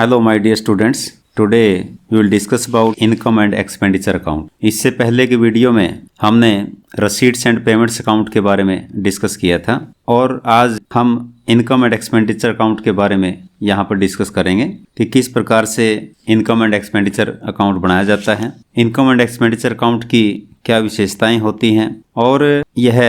Hello my dear students, today we will discuss about income and expenditure account. इससे पहले की video में हमने रसीट्स एंड पेमेंट्स अकाउंट के बारे में डिस्कस किया था और आज हम इनकम एंड एक्सपेंडिचर अकाउंट के बारे में यहाँ पर डिस्कस करेंगे कि किस प्रकार से इनकम एंड एक्सपेंडिचर अकाउंट बनाया जाता है, इनकम एंड एक्सपेंडिचर अकाउंट की क्या विशेषताएं होती हैं और यह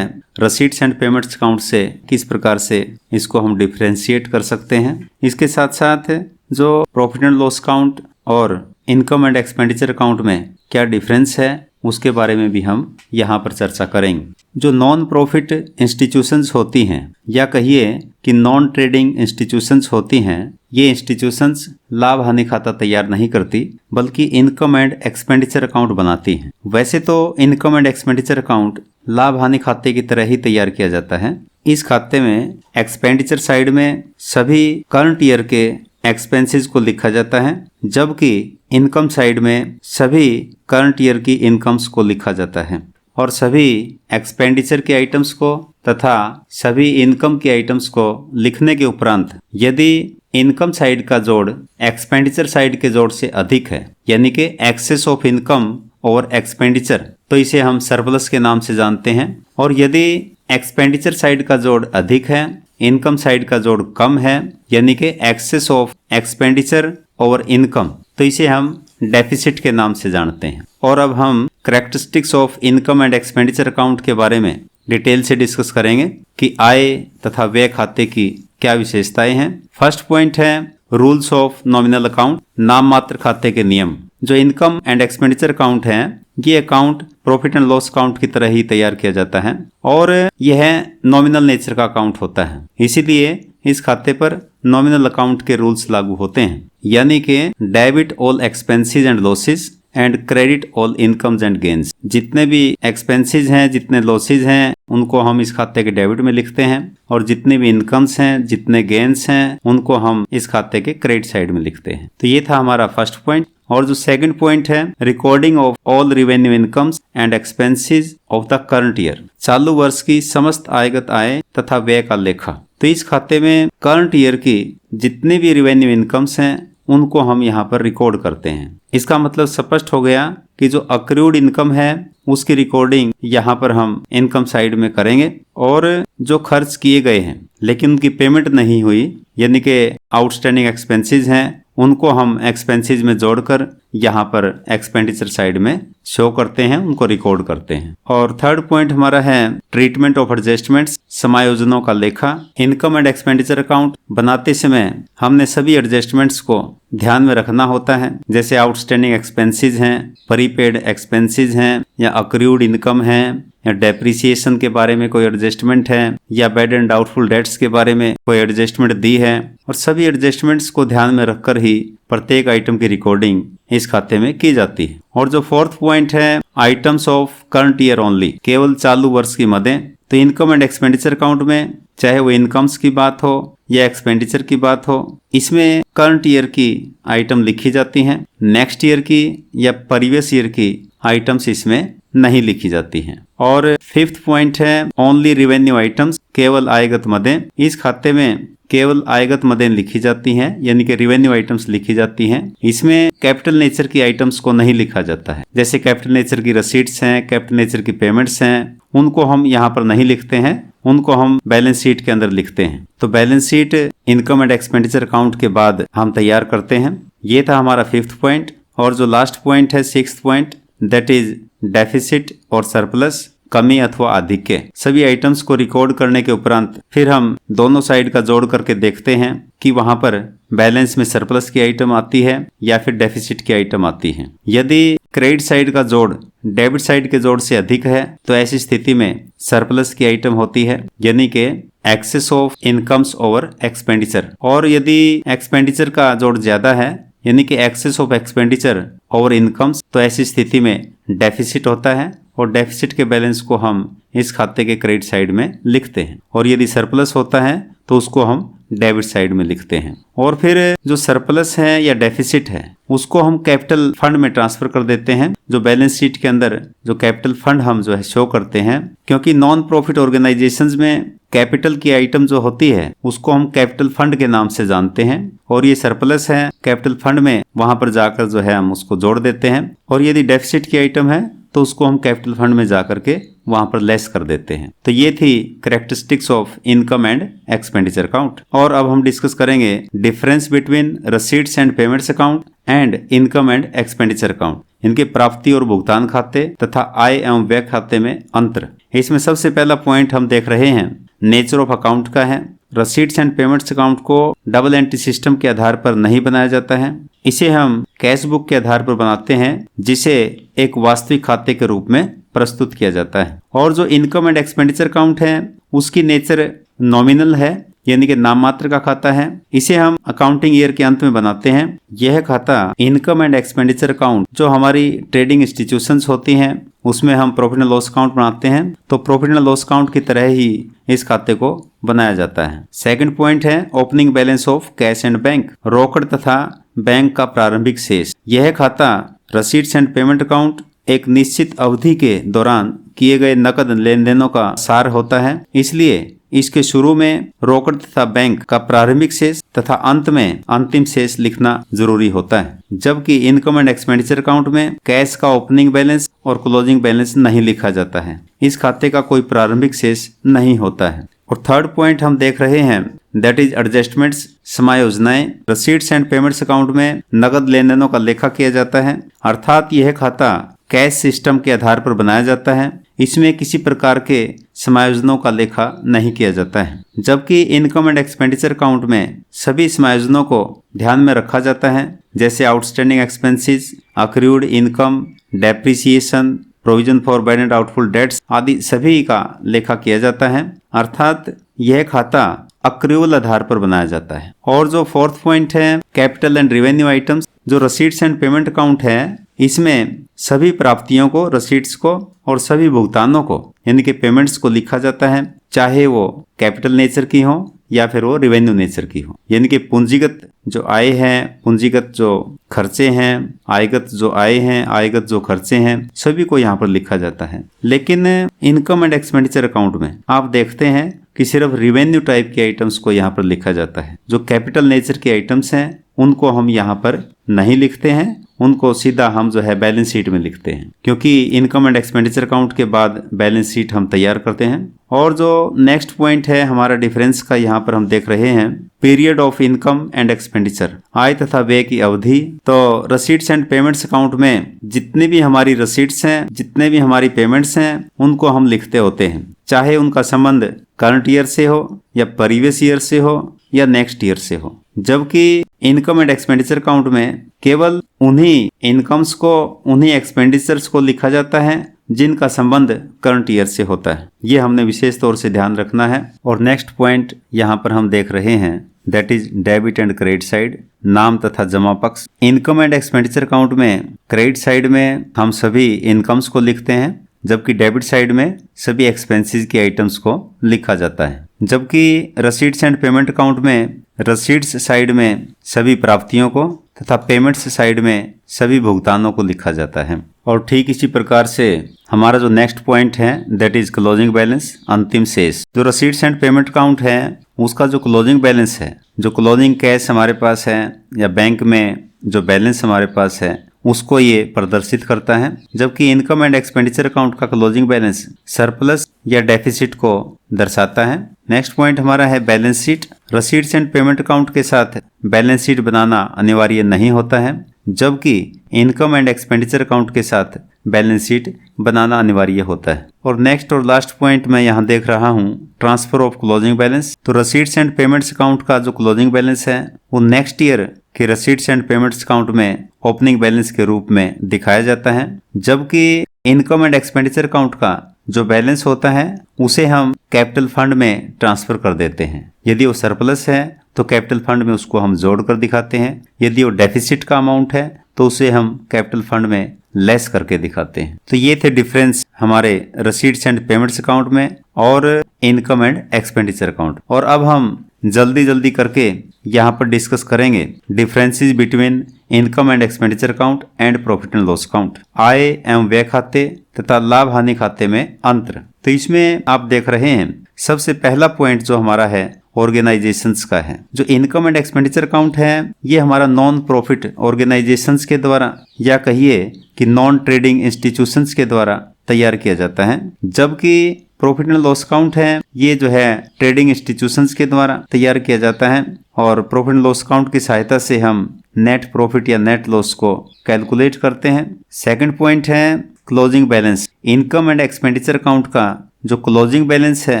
रसीट्स एंड पेमेंट्स अकाउंट से किस प्रकार से इसको हम डिफरेंशिएट कर सकते हैं। इसके साथ साथ जो प्रॉफिट एंड लॉस अकाउंट और इनकम एंड एक्सपेंडिचर अकाउंट में क्या डिफरेंस है उसके बारे में भी हम यहाँ पर चर्चा करेंगे। जो नॉन प्रॉफिट इंस्टीट्यूशंस होती हैं या कहिए कि नॉन ट्रेडिंग इंस्टीट्यूशंस होती हैं, ये इंस्टीट्यूशंस लाभ हानि खाता तैयार नहीं करती बल्कि इनकम एंड एक्सपेंडिचर अकाउंट बनाती हैं। वैसे तो इनकम एंड एक्सपेंडिचर अकाउंट लाभ हानि खाते की तरह ही तैयार किया जाता है। इस खाते में एक्सपेंडिचर साइड में सभी करंट ईयर के एक्सपेंसेस को लिखा जाता है, जबकि इनकम साइड में सभी करंट ईयर की इनकम्स को लिखा जाता है और सभी एक्सपेंडिचर के आइटम्स को तथा सभी इनकम के आइटम्स को लिखने के उपरांत यदि इनकम साइड का जोड़ एक्सपेंडिचर साइड के जोड़ से अधिक है, यानी कि एक्सेस ऑफ इनकम और एक्सपेंडिचर, तो इसे हम सरप्लस के नाम से जानते हैं। और यदि एक्सपेंडिचर साइड का जोड़ अधिक है, इनकम साइड का जोड़ कम है, यानी कि एक्सेस ऑफ एक्सपेंडिचर और इनकम, तो इसे हम डेफिसिट के नाम से जानते हैं। और अब हम characteristics of income and expenditure account के बारे में डिटेल से डिस्कस करेंगे कि आय तथा व्यय खाते की क्या विशेषताएं हैं। फर्स्ट पॉइंट है रूल्स ऑफ नॉमिनल अकाउंट, नाम मात्र खाते के नियम। जो इनकम एंड एक्सपेंडिचर अकाउंट है, ये account profit and loss account की तरह ही तैयार किया जाता है और यह नॉमिनल नेचर का अकाउंट होता है, इसीलिए इस खाते पर नॉमिनल अकाउंट के रूल्स लागू होते हैं, यानी कि debit all expenses and losses and credit all incomes and gains. जितने भी एक्सपेंसेस हैं, जितने लॉसेज हैं, उनको हम इस खाते के डेबिट में लिखते हैं और जितने भी इनकम्स हैं, जितने गेन्स हैं, उनको हम इस खाते के क्रेडिट साइड में लिखते हैं। तो ये था हमारा फर्स्ट पॉइंट। और जो सेकंड पॉइंट है recording of all revenue incomes and expenses of the current year, चालू वर्ष की समस्त आयगत आय तथा व्यय का लेखा। तो इस खाते में करंट ईयर की जितने भी रेवेन्यू इनकम्स हैं उनको हम यहाँ पर रिकॉर्ड करते हैं। इसका मतलब स्पष्ट हो गया कि जो अक्रूड इनकम है उसकी रिकॉर्डिंग यहाँ पर हम इनकम साइड में करेंगे और जो खर्च किए गए हैं लेकिन उनकी पेमेंट नहीं हुई, यानी कि आउटस्टैंडिंग एक्सपेंसेस हैं, उनको हम एक्सपेंसेस में जोड़कर यहाँ पर एक्सपेंडिचर साइड में शो करते हैं, उनको रिकॉर्ड करते हैं। और थर्ड पॉइंट हमारा है ट्रीटमेंट ऑफ एडजस्टमेंट्स, समायोजनों का लेखा। इनकम एंड एक्सपेंडिचर अकाउंट बनाते समय हमने सभी एडजस्टमेंट्स को ध्यान में रखना होता है, जैसे आउटस्टैंडिंग एक्सपेंसेस हैं, प्रीपेड एक्सपेंसेस हैं, या अक्रूड इनकम है, या डेप्रिसिएशन के बारे में कोई एडजस्टमेंट है, या बैड एंड डाउटफुल डेट्स के बारे में कोई एडजस्टमेंट दी है। और सभी एडजस्टमेंट्स को ध्यान में रखकर ही प्रत्येक आइटम की रिकॉर्डिंग इस खाते में की जाती है। और जो फोर्थ पॉइंट है items of current year only, केवल चालू वर्ष की मदें। तो इनकम एंड एक्सपेंडिचर अकाउंट में चाहे वो इनकम्स की बात हो या एक्सपेंडिचर की बात हो, इसमें करंट ईयर की आइटम लिखी जाती हैं, नेक्स्ट ईयर की या प्रीवियस ईयर की आइटम्स इसमें नहीं लिखी जाती हैं। और फिफ्थ पॉइंट है ओनली रेवेन्यू आइटम्स, केवल आयगत मदें। इस खाते में केवल आयगत मदें लिखी जाती हैं, यानी कि रेवेन्यू आइटम्स लिखी जाती हैं। इसमें कैपिटल नेचर की आइटम्स को नहीं लिखा जाता है, जैसे कैपिटल नेचर की रसीट्स हैं, कैपिटल नेचर की पेमेंट्स हैं, उनको हम यहाँ पर नहीं लिखते हैं, उनको हम बैलेंस शीट के अंदर लिखते हैं। तो balance sheet income and expenditure account के बाद हम तैयार करते हैं। ये था हमारा फिफ्थ पॉइंट। और जो लास्ट पॉइंट है sixth point, that is deficit और सरप्लस, कमी अथवा आधिक्य। सभी आइटम्स को रिकॉर्ड करने के उपरांत फिर हम दोनों साइड का जोड़ करके देखते हैं कि वहां पर बैलेंस में सरप्लस की आइटम आती है या फिर डेफिसिट की आइटम आती है। यदि क्रेडिट साइड का जोड़ डेबिट साइड के जोड़ से अधिक है तो ऐसी स्थिति में सरप्लस की आइटम होती है, यानी कि excess of incomes over expenditure. और यदि एक्सपेंडिचर का जोड़ ज्यादा है, यानी कि excess of expenditure over incomes, तो ऐसी स्थिति में डेफिसिट होता है। और डेफिसिट के बैलेंस को हम इस खाते के क्रेडिट साइड में लिखते हैं, और यदि सरप्लस होता है तो उसको हम डेबिट साइड में लिखते हैं। और फिर जो सरप्लस है या डेफिसिट है उसको हम कैपिटल फंड में ट्रांसफर कर देते हैं। जो बैलेंस शीट के अंदर जो कैपिटल फंड हम जो है शो करते हैं, क्योंकि नॉन प्रॉफिट ऑर्गेनाइजेशंस में कैपिटल की आइटम जो होती है उसको हम कैपिटल फंड के नाम से जानते हैं, और ये सरप्लस है कैपिटल फंड में, वहां पर जाकर जो है हम उसको जोड़ देते हैं। और यदि डेफिसिट की आइटम है तो उसको हम कैपिटल फंड में जाकर के वहां पर लेस कर देते हैं। तो ये थी characteristics of income and expenditure account. और अब हम डिस्कस करेंगे difference between receipts and payments account and income and expenditure account, इनके प्राप्ति और भुगतान खाते तथा आय एवं व्यय खाते में अंतर। इसमें सबसे पहला पॉइंट हम देख रहे हैं नेचर ऑफ अकाउंट का है। रसीट्स एंड पेमेंट्स अकाउंट को डबल एंट्री सिस्टम के आधार पर नहीं बनाया जाता है, इसे हम कैश बुक के आधार पर बनाते हैं, जिसे एक वास्तविक खाते के रूप में प्रस्तुत किया जाता है। और जो इनकम एंड एक्सपेंडिचर अकाउंट है उसकी नेचर नॉमिनल है, यानी कि नाम मात्र का खाता है, इसे हम अकाउंटिंग ईयर के अंत में बनाते हैं। यह खाता इनकम एंड एक्सपेंडिचर अकाउंट जो हमारी ट्रेडिंग इंस्टीट्यूशंस होती हैं उसमें हम प्रॉफिट एंड लॉस अकाउंट बनाते हैं, तो प्रॉफिट एंड लॉस अकाउंट की तरह ही इस खाते को बनाया जाता है। सेकंड पॉइंट है opening balance of cash and bank, रोकड़ तथा बैंक का प्रारंभिक शेष। यह खाता रसीट्स एंड पेमेंट अकाउंट एक निश्चित अवधि के दौरान किए गए नकद लेन देनों का सार होता है, इसलिए इसके शुरू में रोकड़ तथा बैंक का प्रारंभिक शेष तथा अंत में अंतिम शेष लिखना जरूरी होता है। जबकि इनकम एंड एक्सपेंडिचर अकाउंट में कैश का ओपनिंग बैलेंस और क्लोजिंग बैलेंस नहीं लिखा जाता है, इस खाते का कोई प्रारंभिक शेष नहीं होता है। और थर्ड पॉइंट हम देख रहे हैं दैट इज एडजस्टमेंट्स, समायोजनाएं। रसीट्स एंड पेमेंट्स अकाउंट में नकद लेन देनों का लेखा किया जाता है, अर्थात यह खाता कैश सिस्टम के आधार पर बनाया जाता है, इसमें किसी प्रकार के समायोजनों का लेखा नहीं किया जाता है। जबकि इनकम एंड एक्सपेंडिचर अकाउंट में सभी समायोजनों को ध्यान में रखा जाता है, जैसे outstanding expenses, accrued income, depreciation, provision for bad and doubtful debts आदि सभी का लेखा किया जाता है, अर्थात यह खाता अक्रूवल आधार पर बनाया जाता है। और जो फोर्थ पॉइंट है कैपिटल एंड रेवेन्यू आइटम्स, जो रसीट्स एंड पेमेंट अकाउंट है इसमें सभी प्राप्तियों को, रसीट्स को और सभी भुगतानों को यानी कि पेमेंट्स को लिखा जाता है, चाहे वो कैपिटल नेचर की हो या फिर वो रेवेन्यू नेचर की हो, यानी कि पूंजीगत जो आय है, पूंजीगत जो खर्चे हैं, आयगत जो आय हैं, आयगत जो खर्चे हैं, सभी को यहाँ पर लिखा जाता है। लेकिन इनकम एंड एक्सपेंडिचर अकाउंट में आप देखते हैं कि सिर्फ रेवेन्यू टाइप के आइटम्स को यहाँ पर लिखा जाता है। जो कैपिटल नेचर के आइटम्स हैं उनको हम यहाँ पर नहीं लिखते हैं, उनको सीधा हम जो है बैलेंस शीट में लिखते हैं, क्योंकि इनकम एंड एक्सपेंडिचर अकाउंट के बाद बैलेंस शीट हम तैयार करते हैं। और जो नेक्स्ट पॉइंट है हमारा डिफरेंस का, यहाँ पर हम देख रहे हैं period of income and expenditure, आय तथा व्यय की अवधि। तो रसीट्स एंड पेमेंट्स अकाउंट में जितने भी हमारी रसीट्स हैं, जितने भी हमारी पेमेंट्स हैं, उनको हम लिखते होते हैं, चाहे उनका संबंध करंट ईयर से हो या प्रीवियस ईयर से हो या नेक्स्ट ईयर से हो। जबकि इनकम एंड एक्सपेंडिचर अकाउंट में केवल उन्हीं इनकम्स को, उन्हीं एक्सपेंडिचर्स को लिखा जाता है जिनका संबंध करंट ईयर से होता है। ये हमने विशेष तौर से ध्यान रखना है। और नेक्स्ट पॉइंट यहाँ पर हम देख रहे हैं that is debit and credit side, नाम तथा जमा पक्ष। इनकम एंड एक्सपेंडिचर अकाउंट में क्रेडिट साइड में हम सभी इनकम्स को लिखते हैं, जबकि डेबिट साइड में सभी एक्सपेंसेस की आइटम्स को लिखा जाता है। जबकि रसीट्स एंड पेमेंट अकाउंट में रसीट्स साइड में सभी प्राप्तियों को तथा पेमेंट्स साइड में सभी भुगतानों को लिखा जाता है। और ठीक इसी प्रकार से हमारा जो नेक्स्ट पॉइंट है दैट इज क्लोजिंग बैलेंस, अंतिम शेष। जो रसीट्स एंड पेमेंट अकाउंट है उसका जो क्लोजिंग बैलेंस है, जो क्लोजिंग कैश हमारे पास है या बैंक में जो बैलेंस हमारे पास है, उसको ये प्रदर्शित करता है। जबकि इनकम एंड एक्सपेंडिचर अकाउंट का क्लोजिंग बैलेंस सरप्लस या डेफिसिट को दर्शाता है। नेक्स्ट पॉइंट हमारा है balance sheet. Receipts and payment account के साथ बैलेंस शीट बनाना अनिवार्य नहीं होता है, जबकि इनकम एंड एक्सपेंडिचर अकाउंट के साथ बैलेंस शीट बनाना अनिवार्य होता है। और नेक्स्ट और लास्ट पॉइंट मैं यहाँ देख रहा हूँ ट्रांसफर ऑफ क्लोजिंग बैलेंस। तो रसीट्स एंड पेमेंट्स अकाउंट का जो क्लोजिंग बैलेंस है वो नेक्स्ट ईयर के रसीट्स एंड पेमेंट्स अकाउंट में ओपनिंग बैलेंस के रूप में दिखाया जाता है, जबकि इनकम एंड एक्सपेंडिचर अकाउंट का जो बैलेंस होता है उसे हम कैपिटल फंड में ट्रांसफर कर देते हैं। यदि वो सरप्लस है तो कैपिटल फंड में उसको हम जोड़कर दिखाते हैं, यदि वो डेफिसिट का अमाउंट है तो उसे हम कैपिटल फंड में लेस करके दिखाते हैं। तो ये थे डिफरेंस हमारे रसीट्स एंड पेमेंट्स अकाउंट में और इनकम एंड एक्सपेंडिचर अकाउंट। और अब हम जल्दी जल्दी करके यहाँ पर डिस्कस करेंगे differences between income and expenditure account and profit and loss account, आय एवं व्यय खाते तथा लाभ हानि खाते में अंतर। तो इसमें आप देख रहे हैं सबसे पहला पॉइंट जो हमारा है ऑर्गेनाइजेशंस का है। जो इनकम एंड एक्सपेंडिचर अकाउंट है ये हमारा नॉन प्रॉफिट ऑर्गेनाइजेशंस के द्वारा या कहिए कि नॉन ट्रेडिंग इंस्टीट्यूशंस के द्वारा तैयार किया जाता है, जबकि प्रॉफिट एंड लॉस अकाउंट है ये जो है ट्रेडिंग इंस्टीट्यूशंस के द्वारा तैयार किया जाता है। और प्रॉफिट एंड लॉस अकाउंट की सहायता से हम नेट प्रॉफिट या नेट लॉस को कैलकुलेट करते हैं। सेकंड पॉइंट है closing balance. Income and expenditure account का जो क्लोजिंग बैलेंस है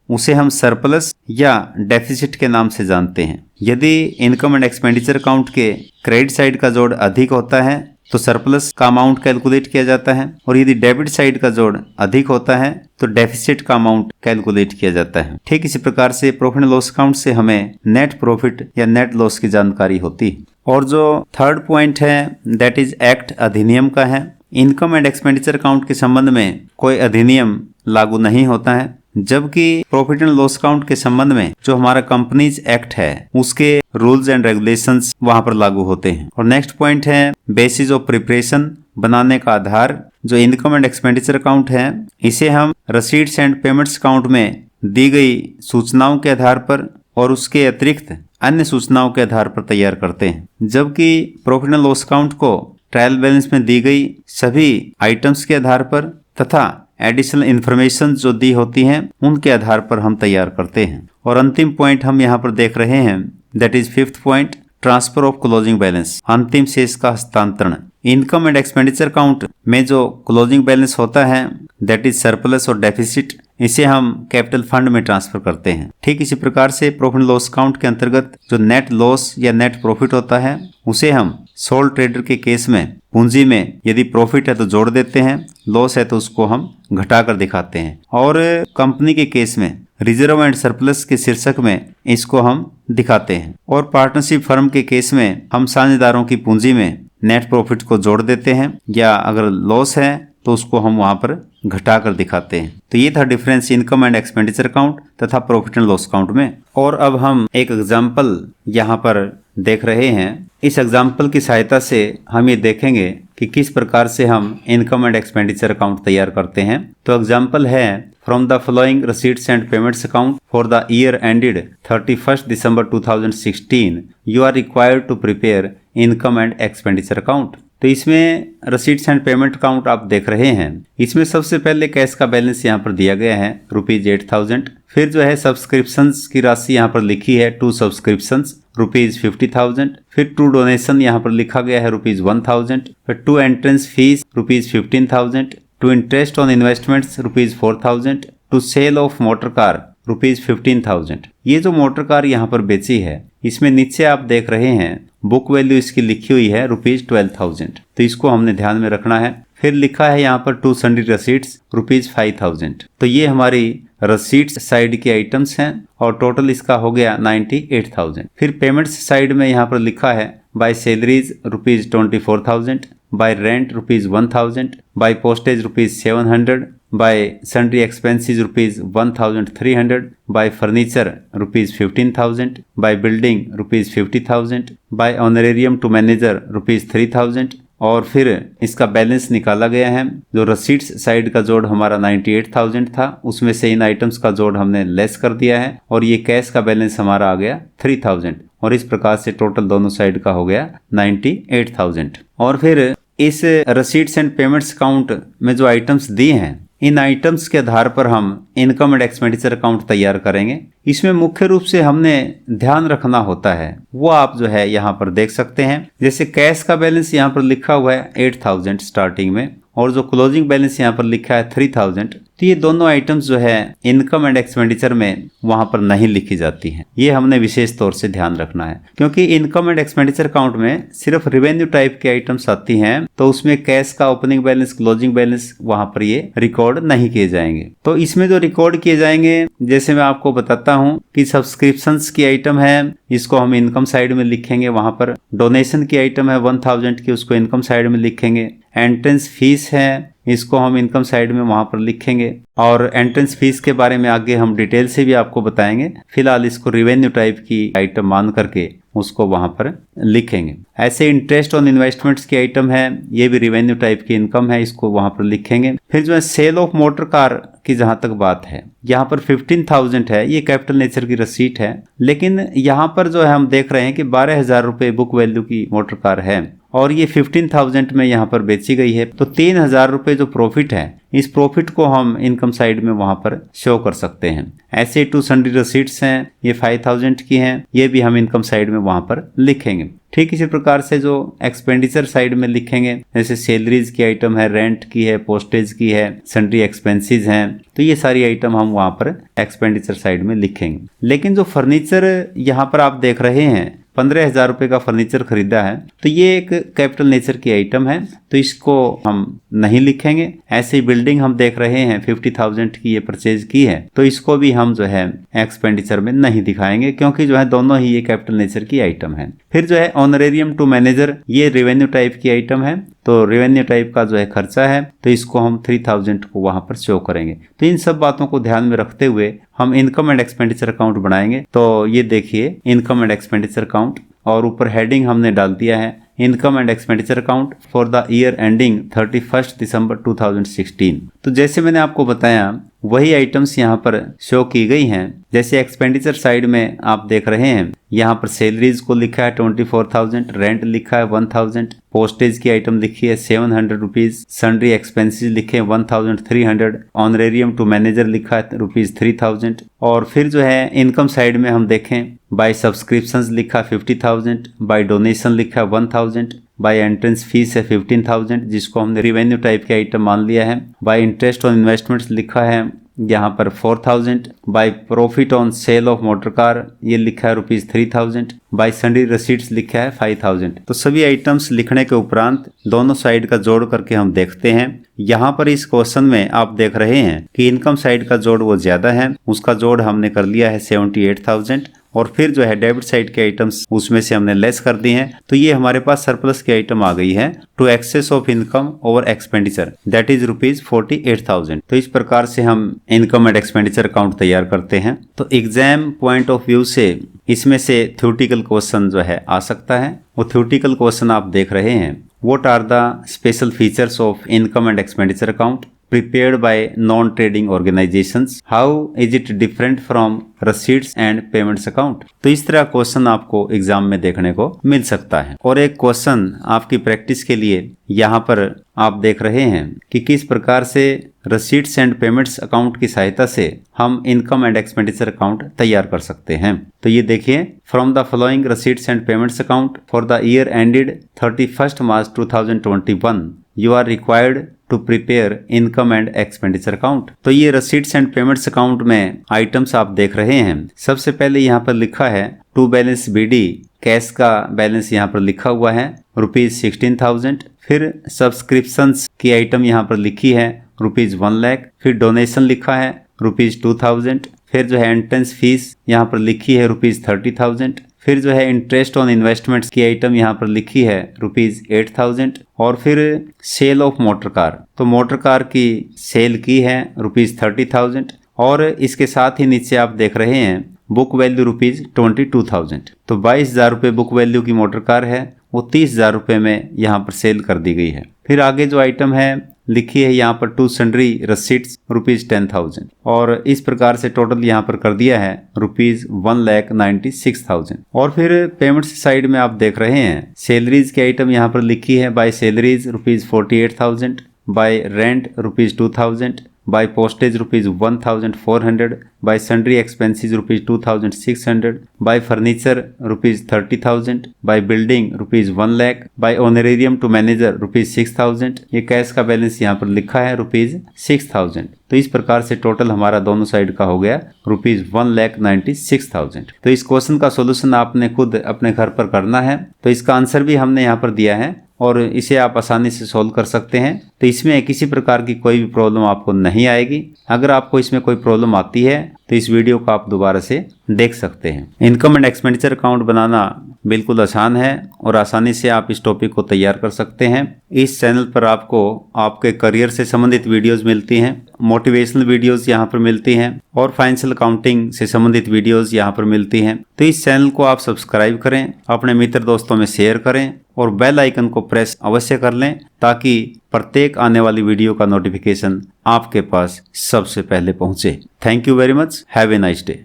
उसे हम सरप्लस या डेफिसिट के नाम से जानते हैं। यदि इनकम एंड एक्सपेंडिचर अकाउंट के क्रेडिट साइड का जोड़ अधिक होता है तो सरप्लस का अमाउंट कैलकुलेट किया जाता है, और यदि डेबिट साइड का जोड़ अधिक होता है तो डेफिसिट का अमाउंट कैलकुलेट किया जाता है। ठीक इसी प्रकार से प्रॉफिट एंड लॉस अकाउंट से हमें नेट प्रॉफिट या नेट लॉस की जानकारी होती है। और जो थर्ड पॉइंट है दैट इज एक्ट अधिनियम का है। इनकम एंड एक्सपेंडिचर अकाउंट के संबंध में कोई अधिनियम लागू नहीं होता है, जबकि प्रॉफिट एंड लॉस अकाउंट के संबंध में जो हमारा कंपनीज एक्ट है उसके रूल्स एंड रेगुलेशंस वहां पर लागू होते हैं। और नेक्स्ट पॉइंट है बेसिस ऑफ प्रिपरेशन, बनाने का आधार। जो इनकम एंड एक्सपेंडिचर अकाउंट है इसे हम रसीट्स एंड पेमेंट्स अकाउंट में दी गई सूचनाओं के आधार पर और उसके अतिरिक्त अन्य सूचनाओं के आधार पर तैयार करते हैं, जबकि प्रॉफिट एंड लॉस अकाउंट को ट्रायल बैलेंस में दी गई सभी आइटम्स के आधार पर तथा एडिशनल इन्फॉर्मेशन जो दी होती हैं उनके आधार पर हम तैयार करते हैं। और अंतिम पॉइंट हम यहाँ पर देख रहे हैं that is fifth point transfer of closing balance, अंतिम शेष का हस्तांतरण। इनकम एंड एक्सपेंडिचर अकाउंट में जो क्लोजिंग बैलेंस होता है दैट इज सरप्लस और डेफिसिट, इसे हम कैपिटल फंड में ट्रांसफर करते हैं। ठीक इसी प्रकार से प्रॉफिट एंड लॉस अकाउंट के अंतर्गत जो नेट लॉस या नेट प्रॉफिट होता है उसे हम सोल ट्रेडर के केस में पूंजी में यदि प्रॉफिट है तो जोड़ देते हैं, लॉस है तो उसको हम घटाकर दिखाते हैं। और कंपनी के केस में रिजर्व एंड सरप्लस के शीर्षक में इसको हम दिखाते हैं। और पार्टनरशिप फर्म के केस में हम साझेदारों की पूंजी में नेट प्रॉफिट को जोड़ देते हैं, या अगर लॉस है तो उसको हम वहां पर घटा कर दिखाते हैं। तो ये था difference income and expenditure account तथा प्रॉफिट एंड लॉस अकाउंट में। और अब हम एक एग्जाम्पल यहाँ पर देख रहे हैं। इस एग्जाम्पल की सहायता से हम ये देखेंगे कि किस प्रकार से हम इनकम एंड एक्सपेंडिचर अकाउंट तैयार करते हैं। तो एग्जाम्पल है from the following receipts and payments account for the year ended 31 दिसंबर 2016 you are required to prepare income and expenditure account. तो इसमें रसीट्स एंड पेमेंट अकाउंट आप देख रहे हैं। इसमें सबसे पहले कैश का बैलेंस यहाँ पर दिया गया है ₹8,000। फिर जो है सब्सक्रिप्शंस की राशि यहाँ पर लिखी है 2 सब्सक्रिप्शंस ₹50,000। फिर 2 डोनेशन यहाँ पर लिखा गया है ₹1,000। फिर 2 entrance fees ₹15,000। 2 interest on investments ₹4,000। 2 sale of motor car ₹15,000। ये जो मोटर कार यहाँ पर बेची है इसमें नीचे आप देख रहे हैं बुक वैल्यू इसकी लिखी हुई है ₹12,000, तो इसको हमने ध्यान में रखना है। फिर लिखा है यहाँ पर 2 सन्डी रसीट्स ₹5,000। तो ये हमारी रसीट्स साइड की आइटम्स हैं और टोटल इसका हो गया 98,000। फिर पेमेंट्स साइड में यहाँ पर लिखा है by salaries ₹24,000, by rent ₹1,000, by postage ₹700, by sundry expenses ₹1,300, by furniture ₹15,000, by building ₹50,000, by honorarium to manager ₹3,000। और फिर इसका बैलेंस निकाला गया है। जो रसीट्स साइड का जोड़ हमारा 98,000 था उसमें से इन आइटम्स का जोड़ हमने लेस कर दिया है और ये कैश का बैलेंस हमारा आ गया 3,000 और इस प्रकार से टोटल दोनों साइड का हो गया 98,000। और फिर इस रसीट्स एंड पेमेंट्स अकाउंट में जो आइटम्स दिए हैं इन आइटम्स के आधार पर हम इनकम एंड एक्सपेंडिचर अकाउंट तैयार करेंगे। इसमें मुख्य रूप से हमने ध्यान रखना होता है वो आप जो है यहाँ पर देख सकते हैं। जैसे कैश का बैलेंस यहाँ पर लिखा हुआ है 8,000 स्टार्टिंग में और जो क्लोजिंग बैलेंस यहाँ पर लिखा है 3,000, तो ये दोनों आइटम्स जो है इनकम एंड एक्सपेंडिचर में वहां पर नहीं लिखी जाती हैं। ये हमने विशेष तौर से ध्यान रखना है क्योंकि इनकम एंड एक्सपेंडिचर अकाउंट में सिर्फ रेवेन्यू टाइप के आइटम्स आती हैं, तो उसमें कैश का ओपनिंग बैलेंस क्लोजिंग बैलेंस वहां पर ये रिकॉर्ड नहीं किए जाएंगे। तो इसमें जो रिकॉर्ड किए जाएंगे जैसे मैं आपको बताता हूँ कि सब्सक्रिप्शंस की आइटम है इसको हम इनकम साइड में लिखेंगे, वहां पर डोनेशन की आइटम है 1,000 की उसको इनकम साइड में लिखेंगे, एंट्रेंस फीस है इसको हम इनकम साइड में वहां पर लिखेंगे और एंट्रेंस फीस के बारे में आगे हम डिटेल से भी आपको बताएंगे। फिलहाल इसको रिवेन्यू टाइप की आइटम मान करके उसको वहां पर लिखेंगे। ऐसे इंटरेस्ट ऑन इन्वेस्टमेंट्स की आइटम है, ये भी रिवेन्यू टाइप की इनकम है, इसको वहां पर लिखेंगे। फिर जो है सेल ऑफ मोटर कार की जहां तक बात है, यहाँ पर 15,000 है, ये कैपिटल नेचर की रसीट है, लेकिन यहाँ पर जो है हम देख रहे हैं कि 12,000 रुपए बुक वैल्यू की मोटर कार है और ये 15,000 में यहाँ पर बेची गई है। तो 3,000 रुपए जो प्रॉफिट है, इस प्रॉफिट को हम इनकम साइड में वहां पर शो कर सकते हैं। ऐसे 2 सन्ड्री रसीट्स हैं, ये 5,000 की हैं, ये भी हम इनकम साइड में वहां पर लिखेंगे। ठीक इसी प्रकार से जो एक्सपेंडिचर साइड में लिखेंगे, जैसे सैलरीज की आइटम है, रेंट की है, पोस्टेज की है, सन्ड्री एक्सपेंसेस हैं, तो ये सारी आइटम हम वहां पर एक्सपेंडिचर साइड में लिखेंगे। लेकिन जो फर्नीचर यहाँ पर आप देख रहे हैं, 15,000 रुपए का फर्नीचर खरीदा है, तो ये एक कैपिटल नेचर की आइटम है, तो इसको हम नहीं लिखेंगे। ऐसे बिल्डिंग हम देख रहे हैं 50,000 की ये परचेज की है, तो इसको भी हम जो है एक्सपेंडिचर में नहीं दिखाएंगे, क्योंकि जो है दोनों ही ये कैपिटल नेचर की आइटम है। फिर जो है ऑनरेरियम टू मैनेजर, ये रेवेन्यू टाइप की आइटम है, तो रेवेन्यू टाइप का जो है खर्चा है, तो इसको हम 3,000 को वहां पर शो करेंगे। तो इन सब बातों को ध्यान में रखते हुए हम इनकम एंड एक्सपेंडिचर अकाउंट बनाएंगे। तो ये देखिए इनकम एंड एक्सपेंडिचर अकाउंट, और ऊपर हेडिंग हमने डाल दिया है income and expenditure account for the year ending 31 दिसंबर 2016। तो जैसे मैंने आपको बताया वही आइटम्स यहाँ पर शो की गई हैं। जैसे एक्सपेंडिचर साइड में आप देख रहे हैं, यहाँ पर सैलरीज को लिखा है 24,000, रेंट लिखा है 1,000, पोस्टेज की आइटम लिखी है 700 रुपीज, सन्ड्री एक्सपेंसेस लिखे 1,300, ऑनरेरियम टू मैनेजर लिखा है ₹3,000। और फिर जो है इनकम साइड में हम देखें, बाय सब्सक्रिप्शंस लिखा 50,000, बाय डोनेशन लिखा 1,000, बाय एंट्रेंस फीस है 15,000, जिसको हमने रिवेन्यू टाइप के आइटम मान लिया है। बाय इंटरेस्ट ऑन इन्वेस्टमेंट्स लिखा है यहाँ पर 4,000, by profit on sale of motor car ये लिखा है ₹3,000, बाय सन्ड्री रसीट्स लिखा है 5,000। तो सभी आइटम्स लिखने के उपरांत दोनों साइड का जोड़ करके हम देखते हैं। यहाँ पर इस क्वेश्चन में आप देख रहे हैं कि इनकम साइड का जोड़ वो ज्यादा है, उसका जोड़ हमने कर लिया है 78,000, और फिर जो है डेबिट साइड के आइटम्स उसमें से हमने लेस कर दी हैं। तो ये हमारे पास सरप्लस की आइटम आ गई है, to excess of income over expenditure, that is ₹48,000। तो इस प्रकार से हम इनकम एंड एक्सपेंडिचर अकाउंट तैयार करते हैं। तो एग्जाम पॉइंट ऑफ व्यू से इसमें से थ्योरेटिकल क्वेश्चन जो है आ सकता है। वो थ्योरेटिकल क्वेश्चन आप देख रहे हैं, what are the special features of income and expenditure account prepared by non-trading organizations, how is it different from receipts and payments account। तो इस तरह क्वेश्चन आपको एग्जाम में देखने को मिल सकता है। और एक क्वेश्चन आपकी प्रैक्टिस के लिए यहाँ पर आप देख रहे हैं कि किस प्रकार से रसीट्स एंड पेमेंट्स अकाउंट की सहायता से हम इनकम एंड एक्सपेंडिचर अकाउंट तैयार कर सकते हैं। तो ये देखिए, from the following receipts and payments account for the year ended 31 March 2021 you are required to prepare income and expenditure account. तो ये रसीट्स एंड पेमेंट्स अकाउंट में आइटम्स आप देख रहे हैं। सबसे पहले यहाँ पर लिखा है टू बैलेंस BD, कैश का बैलेंस यहाँ पर लिखा हुआ है ₹16,000। फिर सब्सक्रिप्शंस की आइटम यहाँ पर लिखी है ₹1,00,000। फिर डोनेशन लिखा है ₹2,000। फिर जो है एंट्रेंस फीस यहाँ पर लिखी है ₹30,000। फिर जो है इंटरेस्ट ऑन इन्वेस्टमेंट्स की आइटम यहाँ पर लिखी है ₹8,000। और फिर सेल ऑफ मोटर कार, तो मोटर कार की सेल की है ₹30,000। और इसके साथ ही नीचे आप देख रहे हैं बुक वैल्यू ₹22,000। तो 22,000 रुपये बुक वैल्यू की मोटर कार है, वो 30,000 रुपये में यहाँ पर सेल कर दी गई है। फिर आगे जो आइटम है लिखी है यहाँ पर टू सन्ड्री रसीट्स ₹10,000, और इस प्रकार से टोटल यहाँ पर कर दिया है ₹1,96,000। और फिर पेमेंट्स साइड में आप देख रहे हैं सैलरीज की आइटम यहाँ पर लिखी है by salaries ₹48,000, by rent ₹2,000, by postage ₹1,400, by sundry expenses ₹2,600, by furniture ₹30,000, by building ₹1,00,000, by honorarium to manager ₹6,000। ये कैश का बैलेंस यहाँ पर लिखा है ₹6,000। तो इस प्रकार से टोटल हमारा दोनों साइड का हो गया ₹1,96,000। तो इस क्वेश्चन का सोल्यूशन आपने खुद अपने घर पर करना है। तो इसका आंसर भी हमने यहाँ पर दिया है और इसे आप आसानी से सोल्व कर सकते हैं। तो इसमें किसी प्रकार की कोई भी प्रॉब्लम आपको नहीं आएगी। अगर आपको इसमें कोई प्रॉब्लम आती है तो इस वीडियो को आप दोबारा से देख सकते हैं। इनकम एंड एक्सपेंडिचर अकाउंट बनाना बिल्कुल आसान है और आसानी से आप इस टॉपिक को तैयार कर सकते हैं। इस चैनल पर आपको आपके करियर से संबंधित वीडियोस मिलती हैं, मोटिवेशनल वीडियोस यहाँ पर मिलती हैं और फाइनेंशियल अकाउंटिंग से संबंधित वीडियोस यहाँ पर मिलती हैं। तो इस चैनल को आप सब्सक्राइब करें, अपने मित्र दोस्तों में शेयर करें और बेल आइकन को प्रेस अवश्य कर लें ताकि प्रत्येक आने वाली वीडियो का नोटिफिकेशन आपके पास सबसे पहले पहुंचे। Thank you very much. Have a nice day.